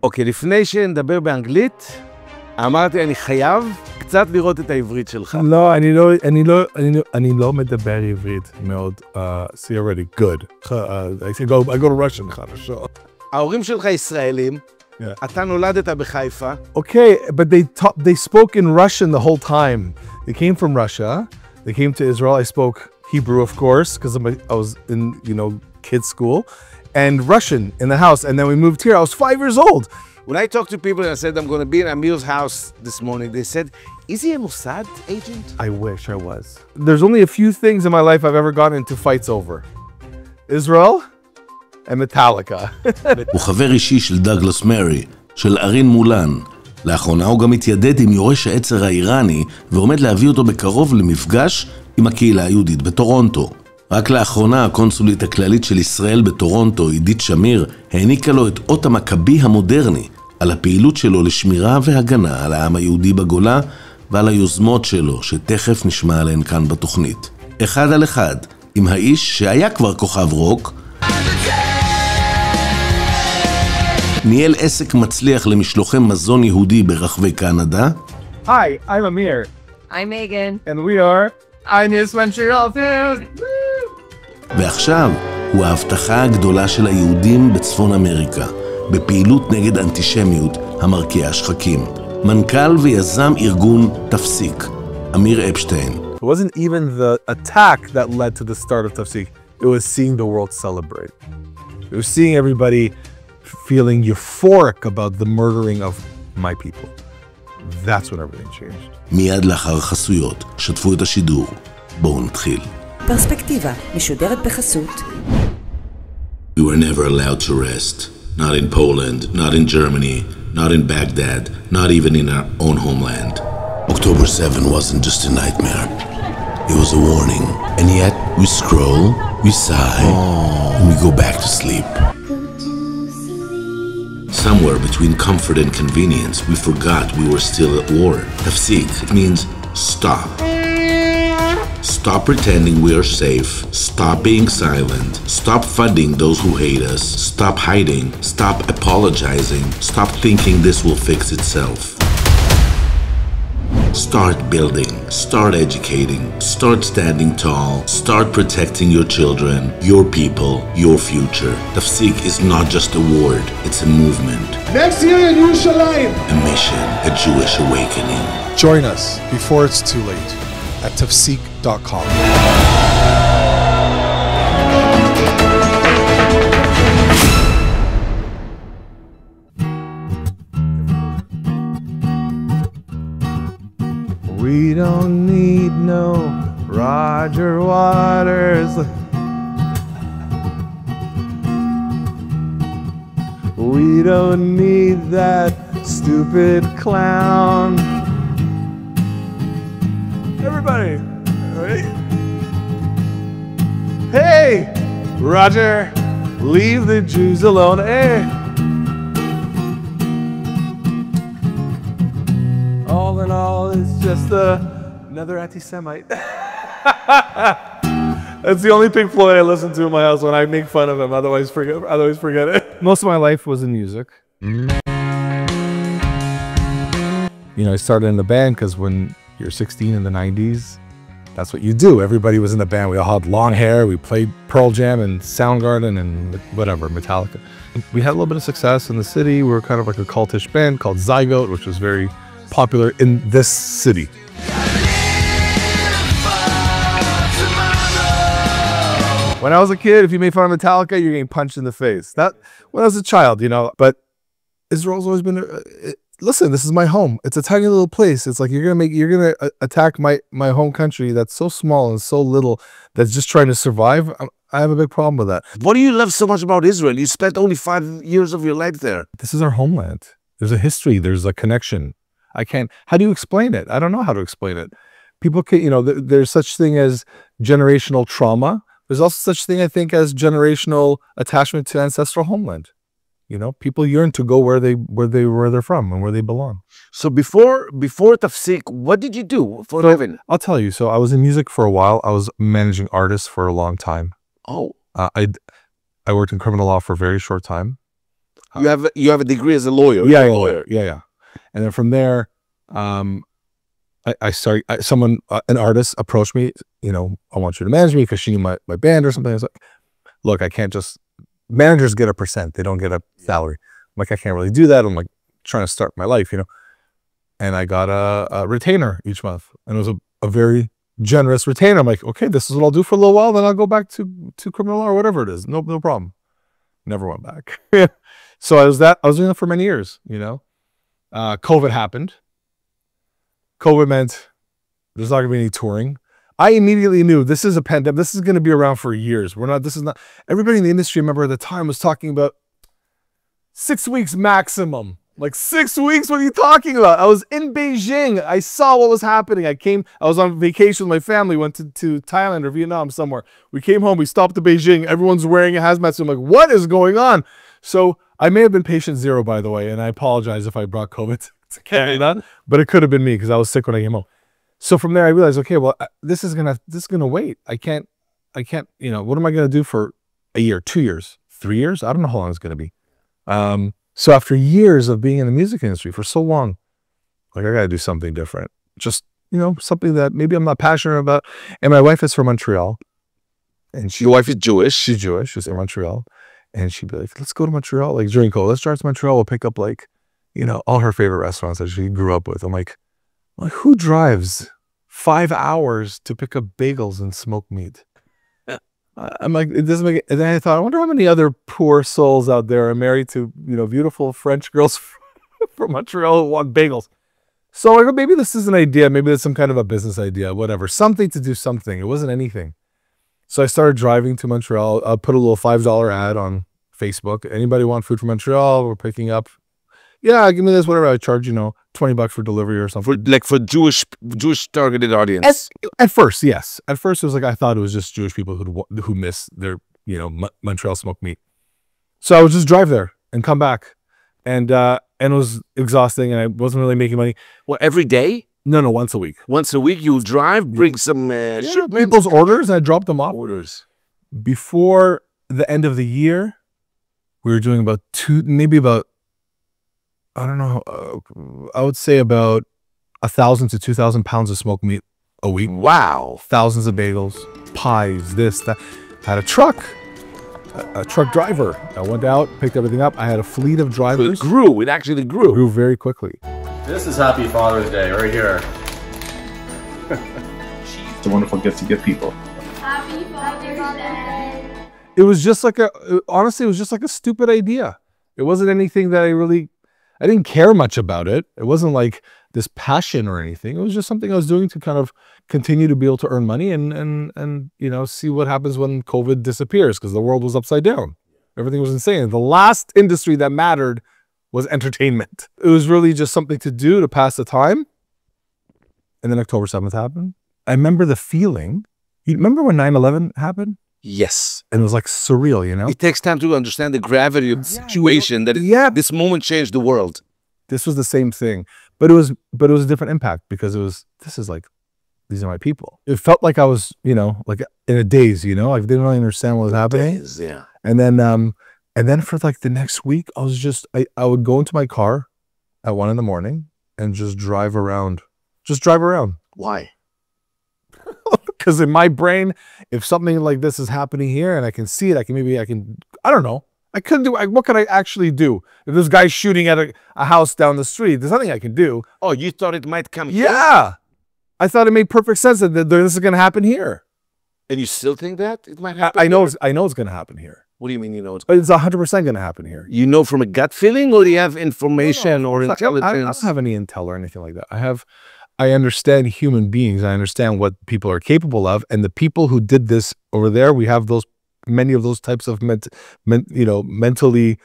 אוקיי, לפני שנדבר באנגלית, אמרתי, אני חייב קצת לראות את העברית שלך. לא, אני לא מדבר עברית מאוד. See already, good. I go to Russian, חדשו. ההורים שלך ישראלים, אתה נולדת בחיפה. Okay, but they spoke in Russian the whole time. They came from Russia. They came to Israel. I spoke Hebrew, of course, because I was in, kids' school, and Russian in the house. And then we moved here. I was 5 years old. When I talked to people and I said, I'm going to be in Amir's house this morning, they said, is he a Mossad agent? I wish I was. There's only a few things in my life I've ever gotten into fights over. Israel and Metallica. הוא חבר אישי של דאגלס מרי, של ארין מולן. לאחרונה הוא גם התיידד עם יורש העצר האיראני, ועומד להביא אותו בקרוב למפגש עם הקהילה היהודית בטורונטו. רק לאחרונה הקונסולית הכללית של ישראל בטורונטו, עידית שמיר, העניקה לו את אות המכבי המודרני, על הפעילות שלו לשמירה והגנה על העם היהודי בגולה, ועל היוזמות שלו, שתכף נשמע עליהן כאן בתוכנית. אחד על אחד, עם האיש שהיה כבר כוכב רוק, ניהל עסק מצליח למשלוחי מזון יהודי ברחבי קנדה. Hi, I'm Amir. I'm Megan. And we are Ines Montreal Food. ועכשיו הוא ההבטחה הגדולה של היהודים בצפון אמריקה, בפעילות נגד אנטישמיות המרקיעה שחקים. מנכ"ל ויזם ארגון תפסיק, אמיר אפשטיין. It wasn't even the attack that led to the start of Tafsik. It was seeing the world celebrate. It was seeing everybody feeling euphoric about the murdering of my people. That's when everything changed. מיד לאחר חסויות, שתפו את השידור. בואו נתחיל. פרספקטיבה, משודרת בחסות. We were never allowed to rest. Not in Poland, not in Germany, not in Baghdad, not even in our own homeland. October 7 wasn't just a nightmare. It was a warning. And yet, we scroll, we sigh, and we go back to sleep. Somewhere between comfort and convenience, we forgot we were still at war. Tafsik, it means stop. Stop pretending we are safe. Stop being silent. Stop funding those who hate us. Stop hiding. Stop apologizing. Stop thinking this will fix itself. Start building. Start educating. Start standing tall. Start protecting your children, your people, your future. Tafsik is not just a word, it's a movement. Next year in Yerushalayim. A mission, a Jewish awakening. Join us before it's too late at tafsik.com. We don't need no Roger Waters. We don't need that stupid clown. Everybody, ready? Hey, Roger, leave the Jews alone. Hey. All in all, it's just another anti-Semite. That's the only Pink Floyd I listen to in my house when I make fun of him. Otherwise, forget it. Most of my life was in music. I started in the band because when you're 16 in the 90s, that's what you do. Everybody was in the band. We all had long hair. We played Pearl Jam and Soundgarden and whatever, Metallica. We had a little bit of success in the city. We were kind of like a cultish band called Zygote, which was very popular in this city. When I was a kid, if you made fun of Metallica, you're getting punched in the face. That when I was a child, but Israel's always been listen, this is my home. It's a tiny little place. It's like you're gonna attack my home country that's so small and so little that's just trying to survive. I have a big problem with that. What do you love so much about Israel? You spent only 5 years of your life there. This is our homeland. There's a history. There's a connection. How do you explain it? I don't know how to explain it. People can, there's such thing as generational trauma. There's also such thing, I think, as generational attachment to ancestral homeland. People yearn to go where they're from and where they belong. So before Tafsik, what did you do for a living? I'll tell you. So I was in music for a while. I was managing artists for a long time. Oh. I worked in criminal law for a very short time. You have a degree as a lawyer. Yeah, You're a lawyer. yeah. And then from there, I started. An artist approached me. You know, I want you to manage me because she knew my band or something. I was like, look, I can't just. Managers get a percent. They don't get a salary. I'm like, I can't really do that. I'm like trying to start my life, you know. And I got a retainer each month, and it was a very generous retainer. I'm like, okay, this is what I'll do for a little while. Then I'll go back to criminal law or whatever it is. No problem. Never went back. So I was doing that for many years, you know. COVID happened. COVID meant there's not going to be any touring. I immediately knew this is a pandemic. This is going to be around for years. Everybody in the industry, remember at the time, was talking about 6 weeks maximum. Like 6 weeks, what are you talking about? I was in Beijing. I saw what was happening. I was on vacation with my family, went to Thailand or Vietnam somewhere. We came home, we stopped at Beijing. Everyone's wearing a hazmat suit. I'm like, what is going on? So I may have been patient zero, by the way, and I apologize if I brought COVID to Canada, but it could have been me because I was sick when I came home. So from there, I realized, okay, well, this is gonna wait. I can't, you know, what am I gonna do for a year, 2 years, 3 years? I don't know how long it's gonna be. So after years of being in the music industry for so long, like I gotta do something different. Just, you know, something that maybe I'm not passionate about. And my wife is from Montreal, and Your wife is Jewish. she's Jewish. She's from Montreal, and she'd be like, "Let's go to Montreal, like during COVID. Let's drive to Montreal. We'll pick up like, you know, all her favorite restaurants that she grew up with." I'm like, who drives 5 hours to pick up bagels and smoked meat? I'm like, it doesn't make it. And then I thought, I wonder how many other poor souls out there are married to, you know, beautiful French girls from Montreal who want bagels. So I go, maybe this is an idea. Maybe it's some kind of a business idea, whatever. Something to do something. It wasn't anything. So I started driving to Montreal. I put a little $5 ad on Facebook. Anybody want food from Montreal? We're picking up. Yeah, give me this, whatever. I charge, you know, $20 for delivery or something. For Jewish targeted audience. At first, yes. At first, it was like I thought it was just Jewish people who miss their, you know, Montreal smoked meat. So I would just drive there and come back, and it was exhausting, and I wasn't really making money. Well, every day? No, once a week. Once a week, you drive, bring some people's orders, and I dropped them off. orders. Before the end of the year, we were doing about I don't know, I would say about 1,000 to 2,000 pounds of smoked meat a week. Wow. Thousands of bagels, pies, this, that. I had a truck driver. I went out, picked everything up. I had a fleet of drivers. It actually grew. It grew very quickly. This is Happy Father's Day right here. It's a wonderful gift to give people. Happy Father's Day. It was just like honestly, it was just like a stupid idea. It wasn't anything that I didn't care much about it. It wasn't like this passion or anything. It was just something I was doing to kind of continue to be able to earn money and you know, see what happens when COVID disappears, because the world was upside down. Everything was insane. The last industry that mattered was entertainment. It was really just something to do to pass the time. And then October 7th happened. I remember the feeling. You remember when 9/11 happened? Yes. And it was like surreal, you know? It takes time to understand the gravity of the situation, that this moment changed the world. This was the same thing, but it was a different impact, because these are my people. It felt like I was, you know, like in a daze, you know, I didn't really understand what was happening. Yeah. And then for like the next week, I was just, I would go into my car at 1 in.the morning and just drive around. Why? Because in my brain, if something like this is happening here and I can see it, I don't know. I couldn't do, what could I actually do? If this guy's shooting at a house down the street, there's nothing I can do. Oh, you thought it might come here? Yeah. I thought it made perfect sense that this is going to happen here. And you still think that it might happen? I know it's going to happen here. What do you mean you know it's But it's 100% going to happen here. You know from a gut feeling, or do you have information or intelligence? I don't have any intel or anything like that. I understand human beings. I understand what people are capable of, and the people who did this over there, we have many of those types of mentally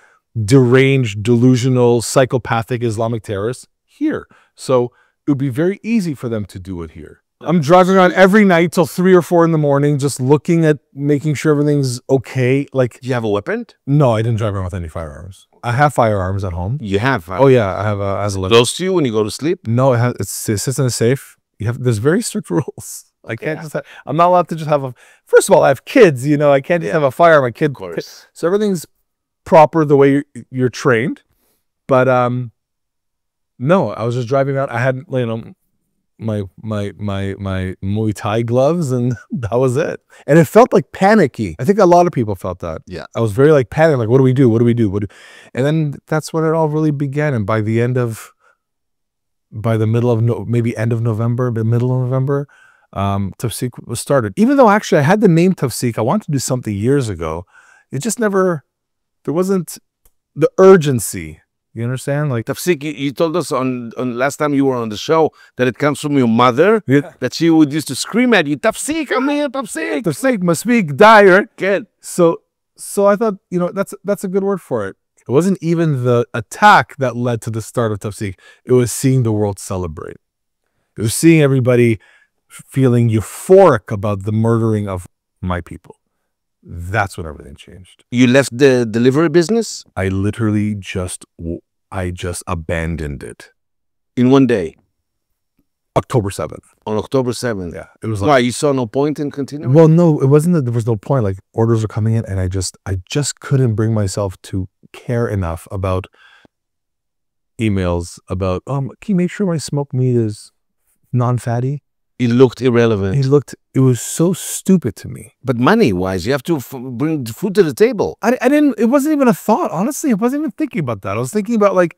deranged, delusional, psychopathic Islamic terrorists here. So it would be very easy for them to do it here. I'm driving around every night till 3 or 4 in the morning, just looking at, making sure everything's okay. Like, Do you have a weapon? no, I didn't drive around with any firearms. I have firearms at home. You have. Oh yeah, I have as a little. Close to you when you go to sleep? No, it sits in a safe. There's very strict rules. I can't I'm not allowed to just have first of all, I have kids, you know, I can't just have a firearm. My kid. Of course. So everything's proper the way you're trained. But no, I was just driving out. I had, you know, my Muay Thai gloves, and that was it. And it felt like panicky. I think a lot of people felt that. Yeah. I was very like panicked, like, what do we do? What do we do? And then that's when it all really began. And by the middle of maybe end of November, the middle of November, Tafsiq was started. Even though actually I had the name Tafsiq, I wanted to do something years ago. It just never, there wasn't the urgency. You understand? Like Tafsiq, you told us on last time you were on the show that it comes from your mother, that she would used to scream at you, Tafsiq, Amir, Tafsiq. Tafsiq, maspeak, dire. Good. So I thought, you know, that's a good word for it. It wasn't even the attack that led to the start of Tafsiq. It was seeing the world celebrate. It was seeing everybody feeling euphoric about the murdering of my people. That's when everything changed. You left the delivery business? I literally just abandoned it. In one day? October 7th. On October 7th? Yeah. It was like, why, you saw no point in continuing? well, no, it wasn't that there was no point. Like orders were coming in and I just couldn't bring myself to care enough about emails about, can you make sure my smoked meat is non-fatty? It looked irrelevant. It was so stupid to me. But money-wise, you have to bring food to the table. It wasn't even a thought. Honestly, I wasn't even thinking about that. I was thinking about like,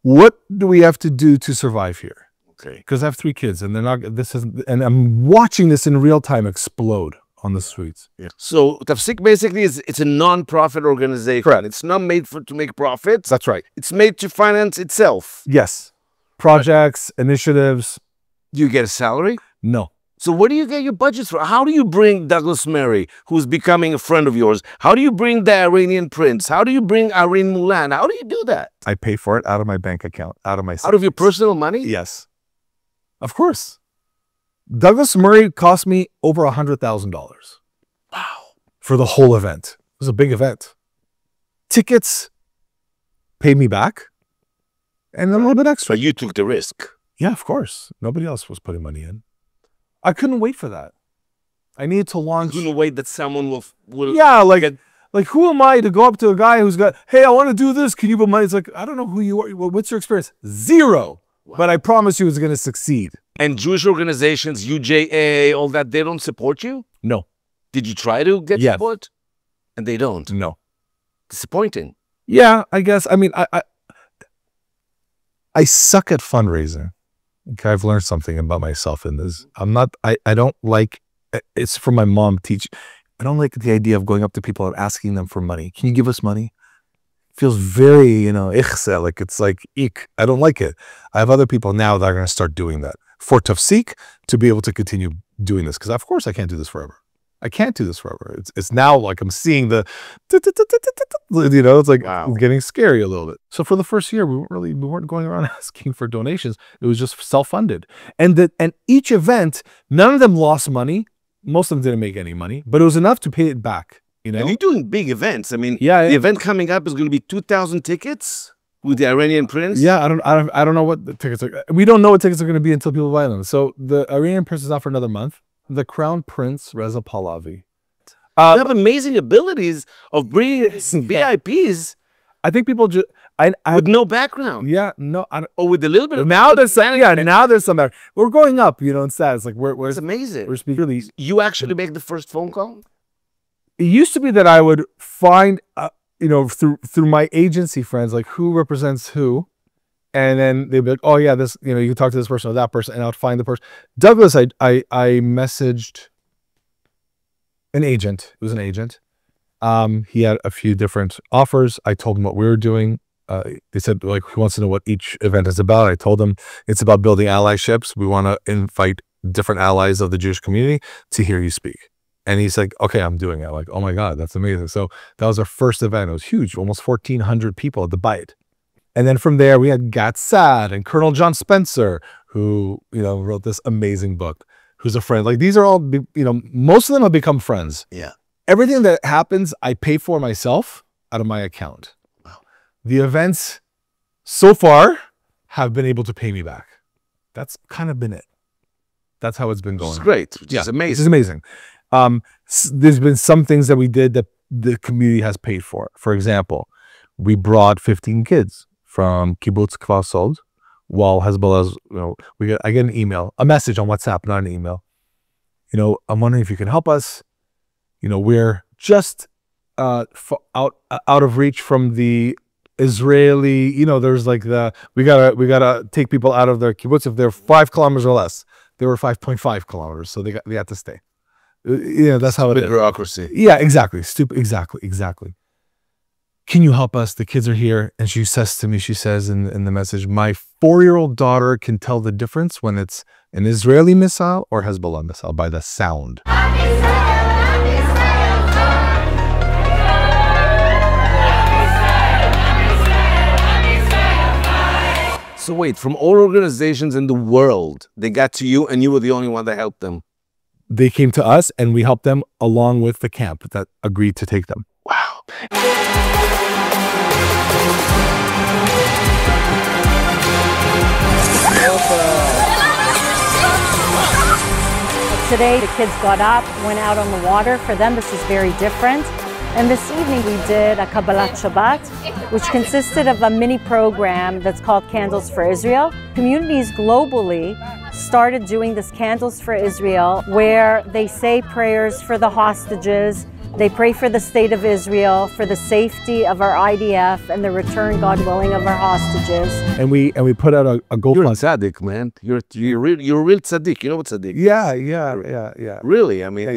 what do we have to do to survive here? Okay. Because I have 3 kids and and I'm watching this in real time explode on the streets. Yeah. So Tafsiq basically it's a non-profit organization. Correct. It's not made to make profits. That's right. It's made to finance itself. Yes. Projects, initiatives. Do you get a salary? No. So where do you get your budgets from? How do you bring Douglas Murray, who's becoming a friend of yours? How do you bring the Iranian prince? How do you bring Irene Mulan? How do you do that? I pay for it out of my bank account, out of my Out of your personal money? Yes. Of course. Douglas Murray cost me over $100,000. Wow. For the whole event. It was a big event. Tickets paid me back and a little bit extra. But you took the risk. Yeah, of course. Nobody else was putting money in. I couldn't wait for that. I needed to launch. You couldn't wait that someone will yeah, like who am I to go up to a guy who's got, hey, I want to do this. Can you put money? It's like, I don't know who you are. What's your experience? Zero. Wow. But I promise you it's going to succeed. And Jewish organizations, UJA, all that, they don't support you? No. Did you try to get yes. support? And they don't? No. Disappointing. Yeah, I guess. I mean, I suck at fundraising. Okay, I've learned something about myself in this. I don't like, it's from my mom teaching. I don't like the idea of going up to people and asking them for money. Can you give us money? It feels very, you know, ichse, like it's like, ik. I don't like it. I have other people now that are going to start doing that. For Tafsiq, to be able to continue doing this. Because of course I can't do this forever. I can't do this forever. It's now like I'm seeing the, you know, it's like wow. Getting scary a little bit. So for the first year, we weren't going around asking for donations. It was just self-funded. And each event, none of them lost money. Most of them didn't make any money, but it was enough to pay it back. You know? And you're doing big events. I mean, yeah, the event coming up is going to be 2,000 tickets with the Iranian prince. Yeah, I don't know what the tickets are. We don't know what tickets are going to be until people buy them. So the Iranian prince is out for another month. The Crown Prince Reza Pahlavi. You have amazing abilities of bringing VIPs. I think people just with no background. Yeah, no, or with a little bit of now there's some. Yeah, now there's some. We're going up, you know. Instead, it's like it's amazing. We're speaking. Really, you actually make the first phone call. It used to be that I would find, you know, through my agency friends, like who represents who. And then they'd be like, oh yeah, this, you know, you can talk to this person or that person, and I'd find the person. Douglas, I messaged an agent. It was an agent. He had a few different offers. I told him what we were doing. They said, like, he wants to know what each event is about. I told him it's about building allyships. We want to invite different allies of the Jewish community to hear you speak. And he's like, okay, I'm doing it. Like, oh my God, that's amazing. So that was our first event. It was huge, almost 1,400 people at the Bayit. And then from there, we had Gat Sad and Colonel John Spencer, who, you know, wrote this amazing book, who's a friend. Like, these are all, you know, most of them have become friends. Yeah. Everything that happens, I pay for myself out of my account. Wow. The events so far have been able to pay me back. That's kind of been it. That's how it's been going. It's great. Which is amazing. It's amazing. There's been some things that we did that the community has paid for. For example, we brought 15 kids from kibbutz Kfar Sod while Hezbollah's, I get an email, a message on WhatsApp, not an email. I'm wondering if you can help us. We're just out of reach from the Israeli, there's like we gotta take people out of their kibbutz if they're 5 kilometers or less. They were 5.5 kilometers, so they had to stay. That's how it is. Bureaucracy. Yeah, exactly. Stupid. Exactly. Can you help us? The kids are here. And she says to me, she says in the message, my 4-year-old daughter can tell the difference when it's an Israeli missile or Hezbollah missile by the sound. So wait, from all organizations in the world, they got to you and you were the only one that helped them? They came to us and we helped them along with the camp that agreed to take them. Wow. Today, the kids got up, went out on the water. For them, this is very different. And this evening, we did a Kabbalat Shabbat, which consisted of a mini program that's called Candles for Israel. Communities globally started doing this Candles for Israel, where they say prayers for the hostages. They pray for the state of Israel, for the safety of our IDF, and the return, God willing, of our hostages. And we put out a GoFundMe. You're a tzaddik, man. You're a real tzaddik. You know what tzaddik? Yeah. Really? I mean,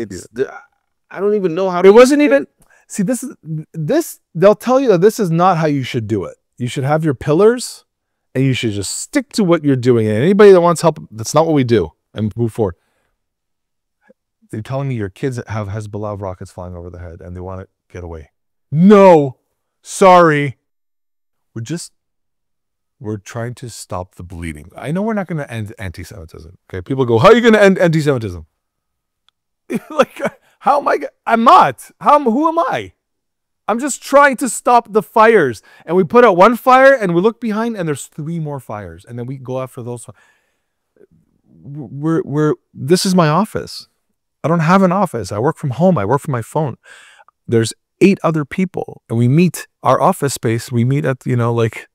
I don't even know how. It wasn't even. See, this. They'll tell you that this is not how you should do it. You should have your pillars, and you should just stick to what you're doing. And anybody that wants help, that's not what we do. And move forward. They're telling me your kids have Hezbollah rockets flying over their head and they want to get away. No, sorry. We're trying to stop the bleeding. I know we're not going to end anti-Semitism. Okay, people go, how are you going to end anti-Semitism? Like, how am I? I'm not. Who am I? I'm just trying to stop the fires. And we put out one fire and we look behind and there's 3 more fires. And then we go after those. This is my office. I don't have an office. I work from home. I work from my phone. There's 8 other people, and we meet our office space. We meet at, like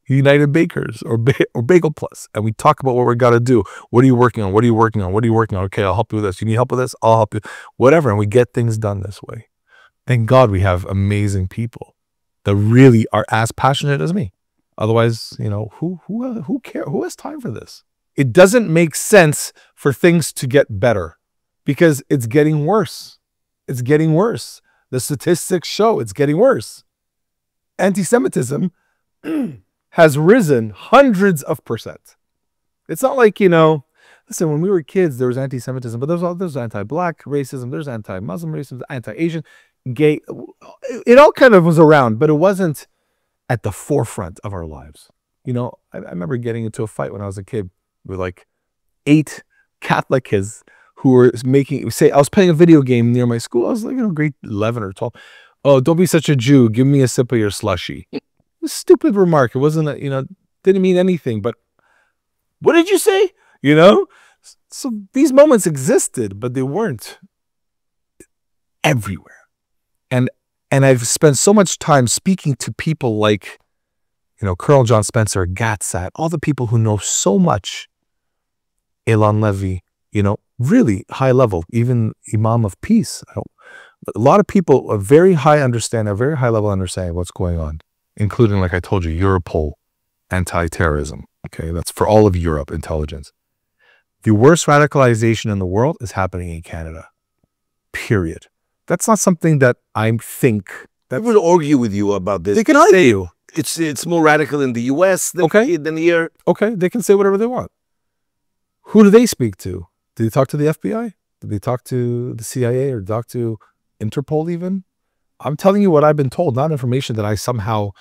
United Bakers or Bagel Plus, and we talk about what we got to do. What are you working on? What are you working on? What are you working on? Okay, I'll help you with this. You need help with this? I'll help you. Whatever, and we get things done this way. Thank God we have amazing people that really are as passionate as me. Otherwise, who cares? Who has time for this? It doesn't make sense for things to get better. Because it's getting worse. It's getting worse. The statistics show it's getting worse. Anti-Semitism has risen hundreds of %. It's not like, listen, when we were kids, there was anti-Semitism, but there's anti-Black racism, there's anti-Muslim racism, anti-Asian, gay. It all kind of was around, but it wasn't at the forefront of our lives. I remember getting into a fight when I was a kid with like 8 Catholic kids who were I was playing a video game near my school. I was like, grade 11 or 12. Oh, don't be such a Jew. Give me a sip of your slushy. A stupid remark. It wasn't, didn't mean anything, but what did you say? So these moments existed, but they weren't everywhere. And I've spent so much time speaking to people like, Colonel John Spencer, Gatsat, all the people who know so much. Elon Levy, really high level, even Imam of Peace. A lot of people, a very high level understanding of what's going on, including, like I told you, Europol, anti-terrorism. Okay, that's for all of Europe intelligence. The worst radicalization in the world is happening in Canada. Period. That's not something that I think. People would argue with you about this. They can argue. It's more radical in the U.S. than here. Okay, they can say whatever they want. Who do they speak to? Did they talk to the FBI? Did they talk to the CIA or talk to Interpol even? I'm telling you what I've been told, not information that I somehow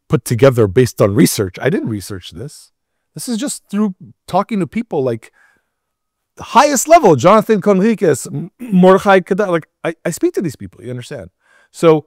put together based on research. I didn't research this. This is just through talking to people like the highest level, Jonathan Conriquez, Mordechai Kadar. Like I speak to these people, you understand? So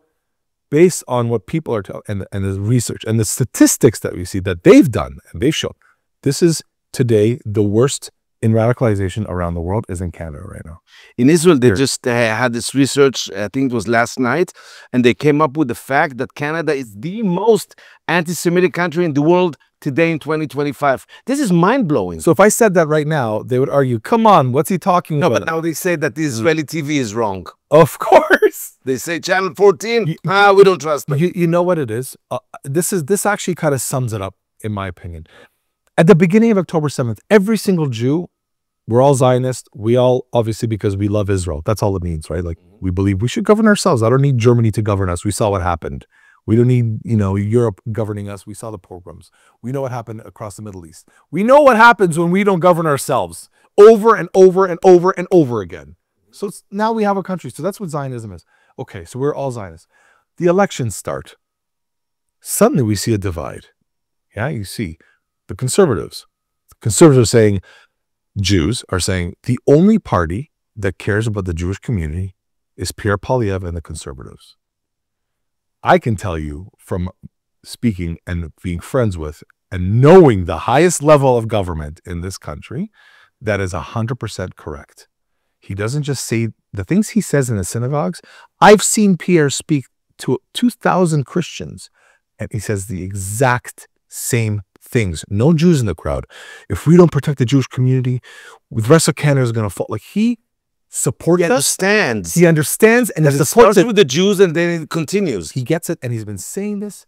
based on what people are telling and the research and the statistics that we see that they've done and they've shown, this is today the worst in radicalization around the world is in Canada right now. In Israel, they just had this research, I think it was last night, and they came up with the fact that Canada is the most anti-Semitic country in the world today in 2025. This is mind-blowing. So if I said that right now, they would argue, come on, what's he talking about? No, but now they say that the Israeli TV is wrong. Of course. They say Channel 14, we don't trust them. You know what it is? This actually kind of sums it up, in my opinion. At the beginning of October 7th, every single Jew, we're all Zionists. We all, obviously, because we love Israel. That's all it means, right? Like, we believe we should govern ourselves. I don't need Germany to govern us. We saw what happened. We don't need, Europe governing us. We saw the pogroms. We know what happened across the Middle East. We know what happens when we don't govern ourselves over and over and over and over again. So now we have a country. So that's what Zionism is. Okay, so we're all Zionists. The elections start. Suddenly we see a divide. Yeah, you see the conservatives. Conservatives saying, Jews are saying the only party that cares about the Jewish community is Pierre Poilievre and the conservatives. I can tell you from speaking and being friends with and knowing the highest level of government in this country, that is 100% correct. He doesn't just say the things he says in the synagogues. I've seen Pierre speak to 2,000 Christians, and he says the exact same things. No Jews in the crowd. If we don't protect the Jewish community, the rest of Canada is going to fall. Like, he supports us. Understands. He understands, and he supports starts with the Jews, and then it continues. He gets it, and he's been saying this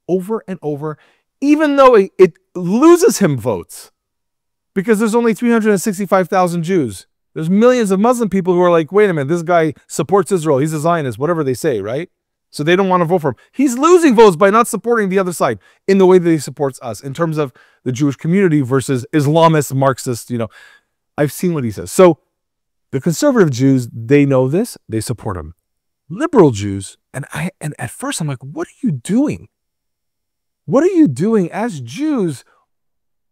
over and over, even though it loses him votes, because there's only 365,000 Jews. There's millions of Muslim people who are like, wait a minute, this guy supports Israel. He's a Zionist, whatever they say, right? So they don't want to vote for him. He's losing votes by not supporting the other side in the way that he supports us in terms of the Jewish community versus Islamist, Marxist, I've seen what he says. So the conservative Jews, they know this, they support him. Liberal Jews, and at first I'm like, what are you doing? What are you doing as Jews?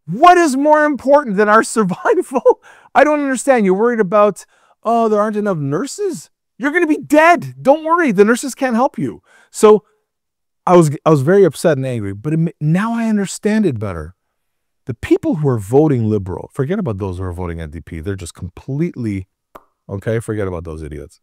What is more important than our survival? I don't understand. You're worried about, oh, there aren't enough nurses? You're going to be dead. Don't worry. The nurses can't help you. So I was very upset and angry, but now I understand it better. The people who are voting liberal, forget about those who are voting NDP. They're just completely, okay, forget about those idiots.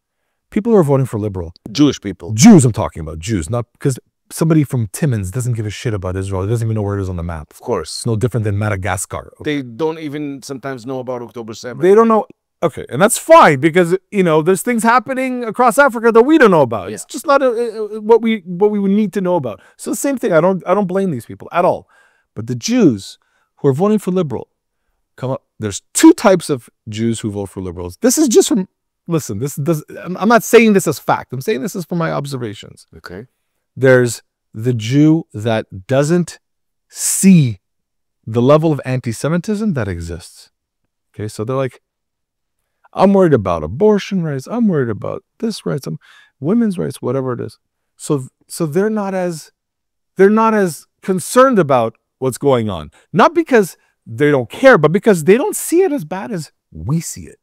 People who are voting for liberal. Jewish people. Jews, I'm talking about. Jews, not because somebody from Timmins doesn't give a shit about Israel. He doesn't even know where it is on the map. Of course. It's no different than Madagascar. They don't even sometimes know about October 7th. They don't know. Okay, and that's fine because, there's things happening across Africa that we don't know about. Yeah. It's just not what we would need to know about. So the same thing. I don't blame these people at all. But the Jews who are voting for liberal, come up. There's two types of Jews who vote for liberals. This is just from, listen, I'm not saying this as fact. I'm saying this is from my observations. Okay. There's the Jew that doesn't see the level of anti-Semitism that exists. Okay, so they're like, I'm worried about abortion rights. I'm worried about this rights, women's rights, whatever it is. So they're not as concerned about what's going on. Not because they don't care, but because they don't see it as bad as we see it.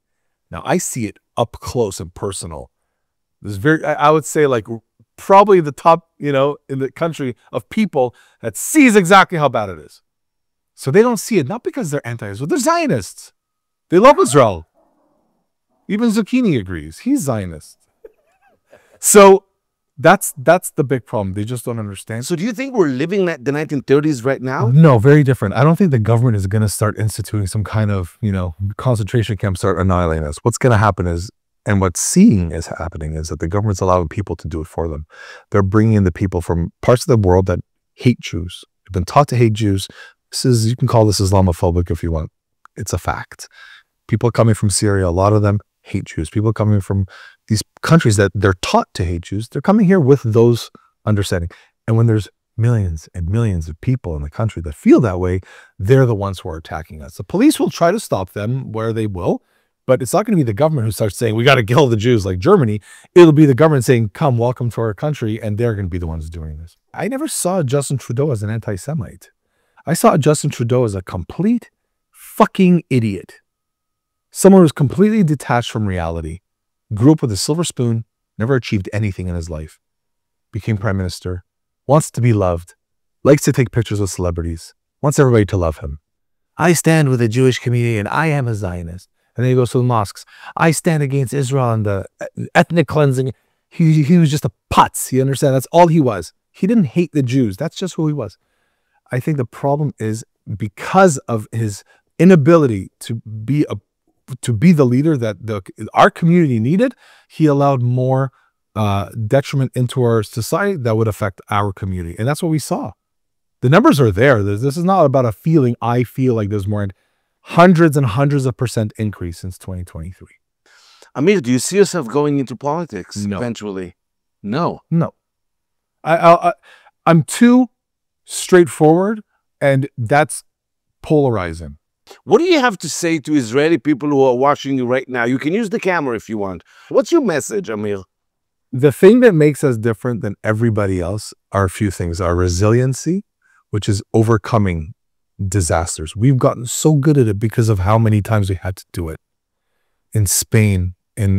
Now, I see it up close and personal. There's I would say, like, probably the top, in the country of people that sees exactly how bad it is. So they don't see it, not because they're anti-Israel. They're Zionists. They love Israel. Even Zucchini agrees. He's Zionist. So that's the big problem. They just don't understand. So do you think we're living the 1930s right now? No, very different. I don't think the government is going to start instituting some kind of, concentration camp, start annihilating us. What's going to happen is, and what's happening is that the government's allowing people to do it for them. They're bringing in the people from parts of the world that hate Jews. They've been taught to hate Jews. You can call this Islamophobic if you want. It's a fact. People coming from Syria, a lot of them hate Jews. People coming from these countries that they're taught to hate Jews, they're coming here with those understanding. And when there's millions and millions of people in the country that feel that way, they're the ones who are attacking us. The police will try to stop them where they will, but it's not going to be the government who starts saying, we got to kill the Jews like Germany. It'll be the government saying, come, welcome to our country, and they're going to be the ones doing this. I never saw Justin Trudeau as an anti-Semite. I saw Justin Trudeau as a complete fucking idiot. Someone who's completely detached from reality, grew up with a silver spoon, never achieved anything in his life, became prime minister, wants to be loved, likes to take pictures with celebrities, wants everybody to love him. I stand with the Jewish community and I am a Zionist. And then he goes to the mosques. I stand against Israel and the ethnic cleansing. He was just a putz. You understand? That's all he was. He didn't hate the Jews. That's just who he was. I think the problem is because of his inability to be the leader that our community needed, he allowed more detriment into our society that would affect our community. And that's what we saw. The numbers are there. This is not about a feeling. I feel like there's more. Hundreds and hundreds of % increase since 2023. Amir, do you see yourself going into politics eventually? No. I'm too straightforward, and that's polarizing. What do you have to say to Israeli people who are watching you right now? You can use the camera if you want. What's your message, Amir? The thing that makes us different than everybody else are a few things. Our resiliency, which is overcoming disasters. We've gotten so good at it because of how many times we had to do it. In Spain,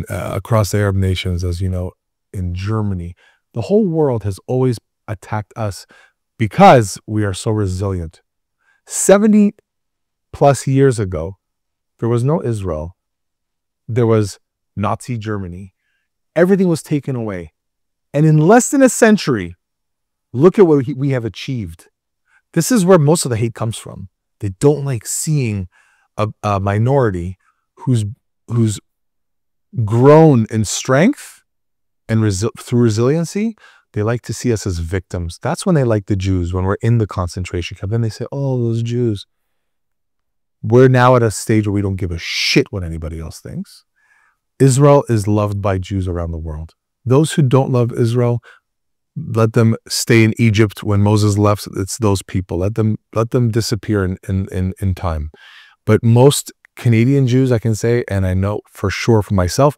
across the Arab nations, as you know, in Germany, the whole world has always attacked us because we are so resilient. 70 plus years ago, there was no Israel. There was Nazi Germany. Everything was taken away. And in less than a century, look at what we have achieved. This is where most of the hate comes from. They don't like seeing a minority who's grown in strength and through resiliency. They like to see us as victims. That's when they like the Jews, when we're in the concentration camp. Then they say, oh, those Jews. We're now at a stage where we don't give a shit what anybody else thinks. Israel is loved by Jews around the world. Those who don't love Israel, let them stay in Egypt. When Moses left, it's those people. Let them disappear in time. But most Canadian Jews, I can say, and I know for sure for myself,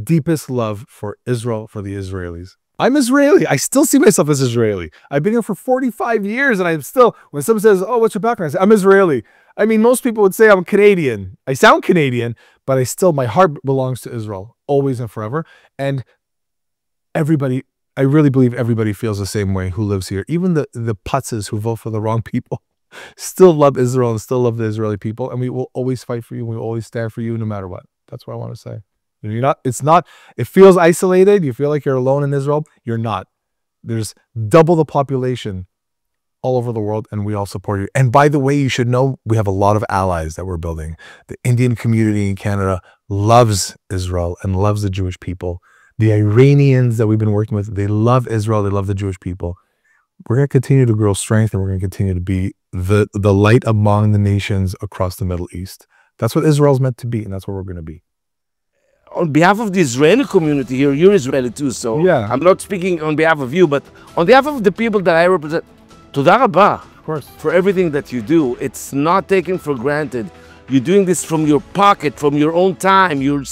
deepest love for Israel, for the Israelis. I'm Israeli. I still see myself as Israeli. I've been here for 45 years, and I'm still, when someone says, oh, what's your background? I say, I'm Israeli. I mean, most people would say I'm Canadian. I sound Canadian, but my heart belongs to Israel, always and forever. And everybody, I really believe everybody feels the same way who lives here. Even the putzes who vote for the wrong people still love Israel and still love the Israeli people. And we will always fight for you. We will always stand for you no matter what. That's what I want to say. It feels isolated. You feel like you're alone in Israel. You're not. There's double the population all over the world, and we all support you. And by the way, you should know we have a lot of allies that we're building. The Indian community in Canada loves Israel and loves the Jewish people. The Iranians that we've been working with, they love Israel, they love the Jewish people. We're going to continue to grow strength, and we're going to continue to be the light among the nations across the Middle East. That's what Israel's meant to be, and that's what we're going to be. On behalf of the Israeli community here, you're Israeli too, so yeah. I'm not speaking on behalf of you, but on behalf of the people that I represent, Toda Rabba, of course, for everything that you do. It's not taken for granted. You're doing this from your pocket, from your own time. You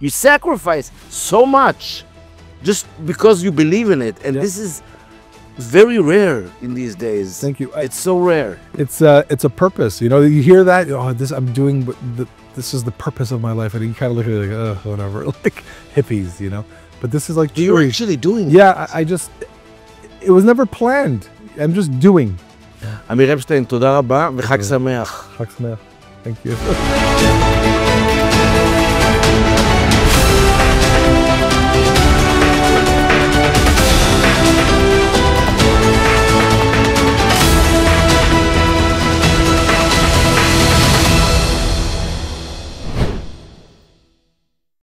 sacrifice so much just because you believe in it, and this is very rare in these days. Thank you. It's so rare. It's a purpose. You know, you hear that? Oh, I'm doing this is the purpose of my life, and you kind of look at it like, oh, whatever, like hippies, you know. But this is like you're actually doing it. Yeah, it was never planned. I'm just doing. אמיר אפשטיין, תודה רבה וחג שמח. חג שמח. Thank you.